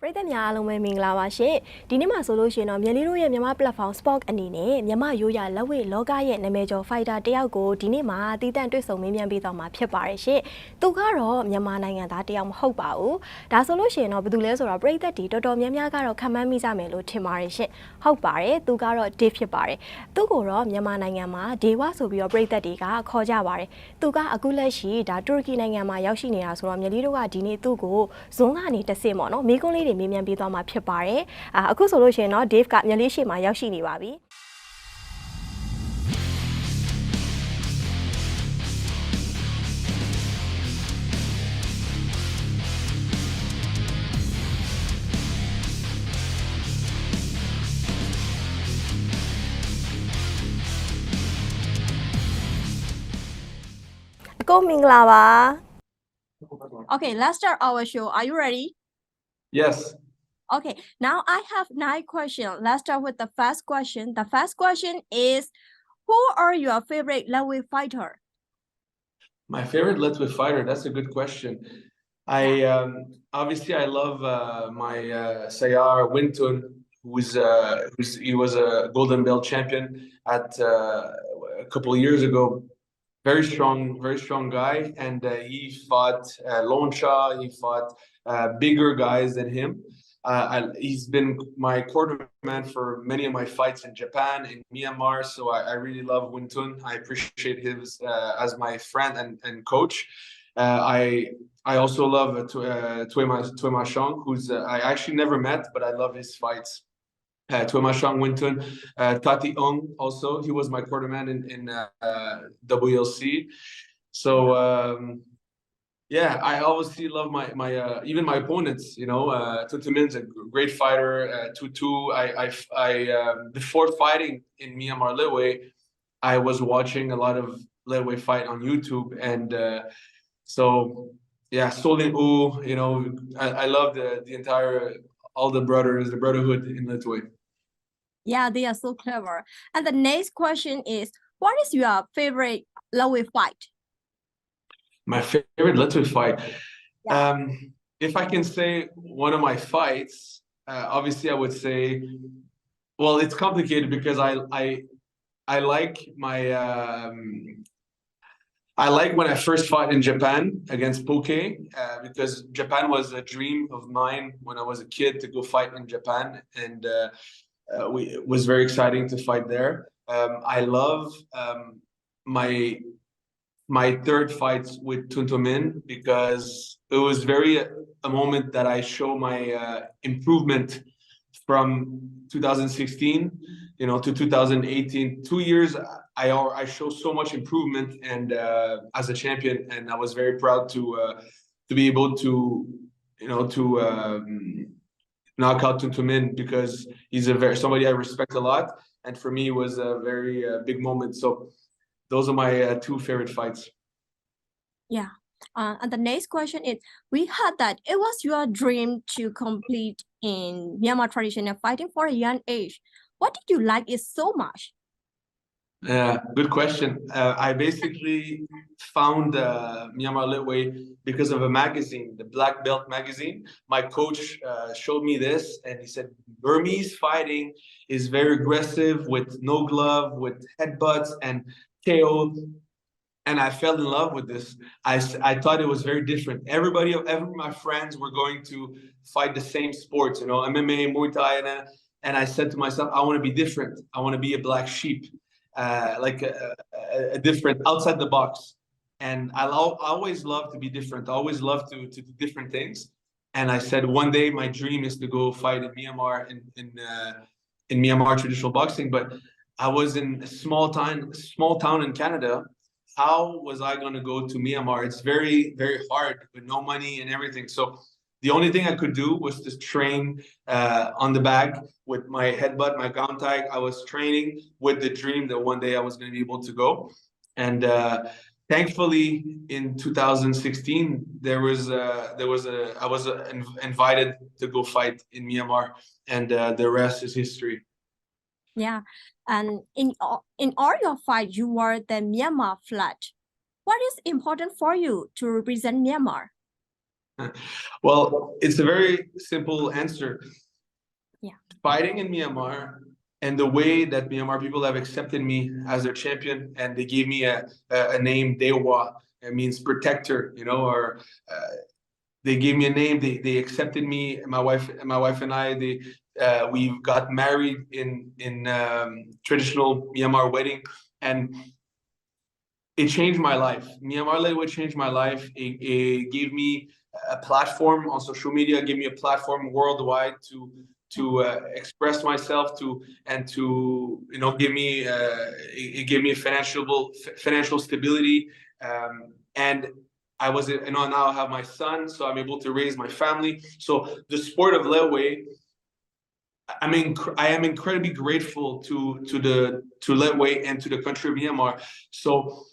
ပြည်သက်များအားလုံးပဲမင်္ဂလာပါရှင်ဒီနေ့မှာဆိုလို့ရှိရင်တော့မြန်လေးတို့ရဲ့မြန်မာ platform sport အနေနဲ့မြန်မာရိုးရာလက်ဝဲလောကရဲ့နာမည်ကျော် fighter တယောက်ကိုဒီနေ့မှာတီးတန့်တွေ့ဆုံမေးမြန်းပေးသွားမှာဖြစ်ပါတယ်ရှင်သူကတော့မြန်မာနိုင်ငံသားတယောက်မဟုတ်ပါဘူးဒါဆိုလို့ရှိရင်တော့ဘယ်သူလဲဆိုတော့ပြည်သက်တီတော်တော်များများကတော့ခံမှန်းမိကြမယ်လို့ထင်ပါတယ်ရှင်ဟုတ်ပါတယ်သူကတော့ Dave ဖြစ်ပါတယ်သူကိုတော့မြန်မာနိုင်ငံမှာဒေဝဆိုပြီးတော့ပြည်သက်တီကခေါ်ကြပါတယ်သူကအခုလက်ရှိဒါတူရကီနိုင်ငံမှာရောက်ရှိနေတာဆိုတော့မြန်လေးတို့ကဒီနေ့သူ့ကိုဇွန်ကနေတစ်ဆင့်ပေါ့နော်မိကုန်းလေးတွေမေးမြန်းပေးသွားမှာဖြစ်ပါတယ်အခုဆိုလို့ရှိရင်တော့ Dave ကမြန်လေးရှေ့မှာရောက်ရှိနေပါပြီကိုမင်္ဂလာပါ Okay, let's start our show. Are you ready? Yes. Okay, now I have 9 questions. Let's start with the first question. The first question is, who are your favorite lightweight fighter? My favorite lightweight fighter, that's a good question. Obviously I love my Sayar Wintun, he was a golden belt champion at a couple of years ago. Very strong guy, and he fought Lonsha, he fought bigger guys than him. He's been my quarterman for many of my fights in Japan, in Myanmar, so I really love Wintun. I appreciate him as my friend and coach. I also love Twema Shong, who's I actually never met, but I love his fights. Twema Shong Wintun, Tati Ong also, he was my quarterman in WLC. So yeah, I obviously love my even my opponents. You know, Tuntumin's a great fighter. Tutu, before fighting in Myanmar Litway, I was watching a lot of Litway fight on YouTube, and so yeah, Solin U. You know, I love the entire all the brothers, the brotherhood in Litway. Yeah, they are so clever. And the next question is, what is your favorite lightweight fight? My favorite lightweight fight. Yeah. If I can say one of my fights, obviously I would say, well, it's complicated because I like my I like when I first fought in Japan against Poke, because Japan was a dream of mine when I was a kid to go fight in Japan, and it was very exciting to fight there. I love my third fights with Tuntumin because it was a moment that I show my improvement from 2016, you know, to 2018. 2 years, I show so much improvement, and as a champion, and I was very proud to be able to, you know, to knock out Tuntumin, because he's somebody I respect a lot, and for me it was a very big moment. So those are my 2 favorite fights. Yeah. And the next question is, we heard that it was your dream to compete in Myanmar traditional fighting for a young age. What did you like it so much? Good question. I basically found Myanmar Litway because of a magazine, the Black Belt magazine. My coach showed me this, and he said Burmese fighting is very aggressive, with no glove, with headbutts and KO. And I fell in love with this. I thought it was very different. Every my friends were going to fight the same sports, you know, MMA, Muay Thai, and I said to myself, I want to be different. I want to be a black sheep. Like a different, outside the box. And I always love to be different. I always love to do different things. And I said, one day my dream is to go fight in Myanmar, in Myanmar traditional boxing. But I was in a small town in Canada. How was I going to go to Myanmar? It's very, very hard with no money and everything. So the only thing I could do was to train on the bag with my headbutt, my ground tag. I was training with the dream that one day I was going to be able to go. And thankfully, in 2016, I was invited to go fight in Myanmar, and the rest is history. Yeah, and in all your fight, you wore the Myanmar flag. What is important for you to represent Myanmar? Well, it's a very simple answer. Yeah. Fighting in Myanmar and the way that Myanmar people have accepted me as their champion, and they gave me a name, Dewa. It means protector, or they gave me a name. They accepted me. My wife and I. We got married in traditional Myanmar wedding, and it changed my life. Myanmar Lit changed my life. It gave me a platform on social media, gave me a platform worldwide to express myself, and to give me it gave me financial stability, and I was now I have my son, so I'm able to raise my family. So the sport of Letway, I am incredibly grateful to Letway and to the country of Myanmar. So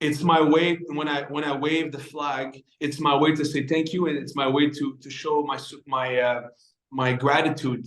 it's my way when I wave the flag, it's my way to say thank you, and it's my way to show my gratitude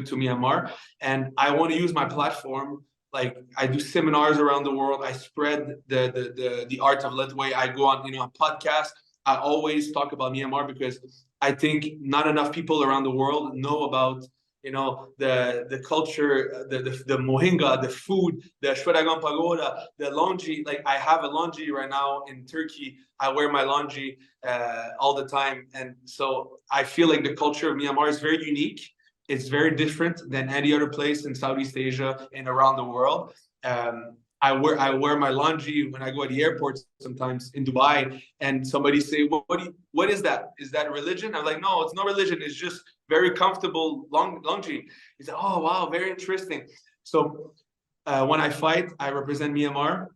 to Myanmar. And I want to use my platform. Like, I do seminars around the world. I spread the art of Letway. I go on a podcast. I always talk about Myanmar because I think not enough people around the world know about the culture, the mohinga, the food, the Shwedagon pagoda, the laundry. Like, I have a laundry right now in Turkey. I wear my laundry all the time, and so I feel like the culture of Myanmar is very unique. It's very different than any other place in Southeast Asia and around the world. I wear my laundry when I go to the airport sometimes in Dubai, and somebody say, what is that? Is that religion? I'm like, no, it's not religion. It's just very comfortable laundry. He said, oh, wow, very interesting. So when I fight, I represent Myanmar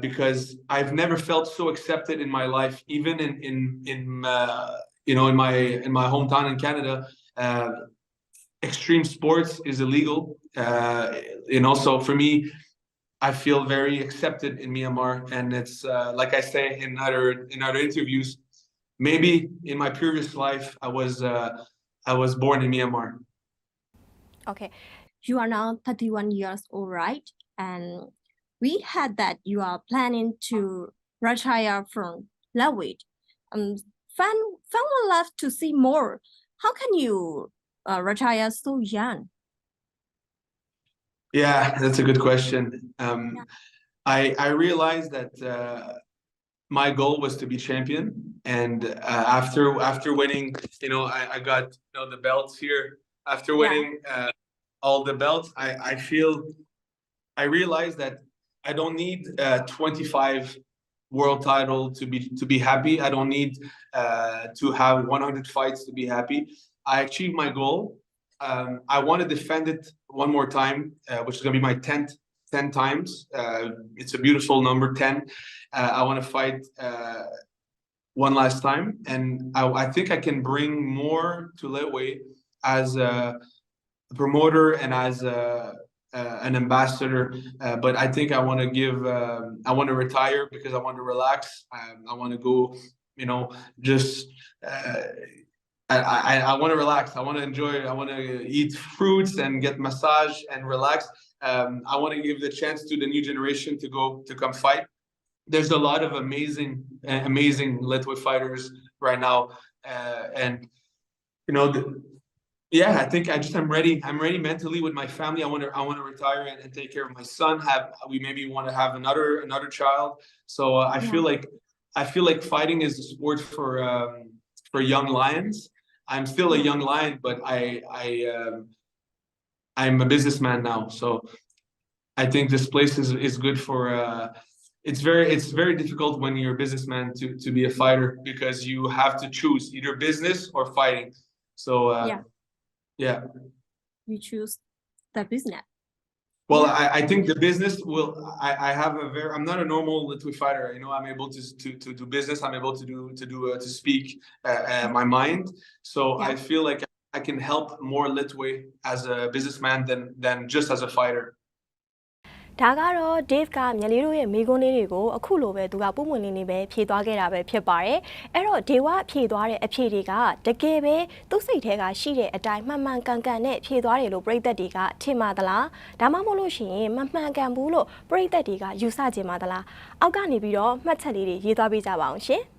because I've never felt so accepted in my life, even in my hometown in Canada. Extreme sports is illegal, so for me, I feel very accepted in Myanmar, and it's like I say in other interviews. Maybe in my previous life, I was born in Myanmar. Okay, you are now 31 years old, right? And we had that you are planning to retire from Letway. Fan would love to see more. How can you retire so young? Yeah, that's a good question. I realized that my goal was to be champion, and after winning, I got the belts here. After winning all the belts, I realized that I don't need 25 world title to be happy. I don't need to have 100 fights to be happy. I achieved my goal. I want to defend it one more time, which is going to be my 10 times. It's a beautiful number, 10. I want to fight one last time, and I think I can bring more to Letway as a promoter and as an ambassador. But I think I want to retire because I want to relax. I want to go, just. I want to relax. I want to enjoy. I want to eat fruits and get massage and relax. I want to give the chance to the new generation to come fight. There's a lot of amazing Letway fighters right now, and I think I'm ready. I'm ready mentally with my family. I want to retire and take care of my son. We maybe want to have another child. So I feel like fighting is a sport for young lions. I'm still a young lion, but I'm a businessman now. So I think this place is good for. It's very difficult when you're a businessman to be a fighter because you have to choose either business or fighting. So yeah. You choose the business. Well, I think the business will. I'm not a normal Letway fighter. I'm able to do business. I'm able to speak my mind. So I feel like I can help more Letway as a businessman than just as a fighter. ဒါကတော့ Dave ကမြလေးတို့ရဲ့မိကွန်းလေးတွေကိုအခုလိုပဲသူကပုံမှန်လေးနေပဲဖြေသွားခဲ့တာပဲဖြစ်ပါတယ်။အဲ့တော့ Dave ကဖြေသွားတဲ့အဖြေတွေကတကယ်ပဲသူ့စိတ်ထဲကရှိတဲ့အတိုင်းမှန်မှန်ကန်ကန်နဲ့ဖြေသွားတယ်လို့ပြည်သက်တွေကထင်ပါသလား။ဒါမှမဟုတ်လို့ရှိရင်မမှန်ကန်ဘူးလို့ပြည်သက်တွေကယူဆကြမှာသလား။အောက်ကနေပြီးတော့မှတ်ချက်လေးတွေရေးသွားပေးကြပါအောင်ရှင်။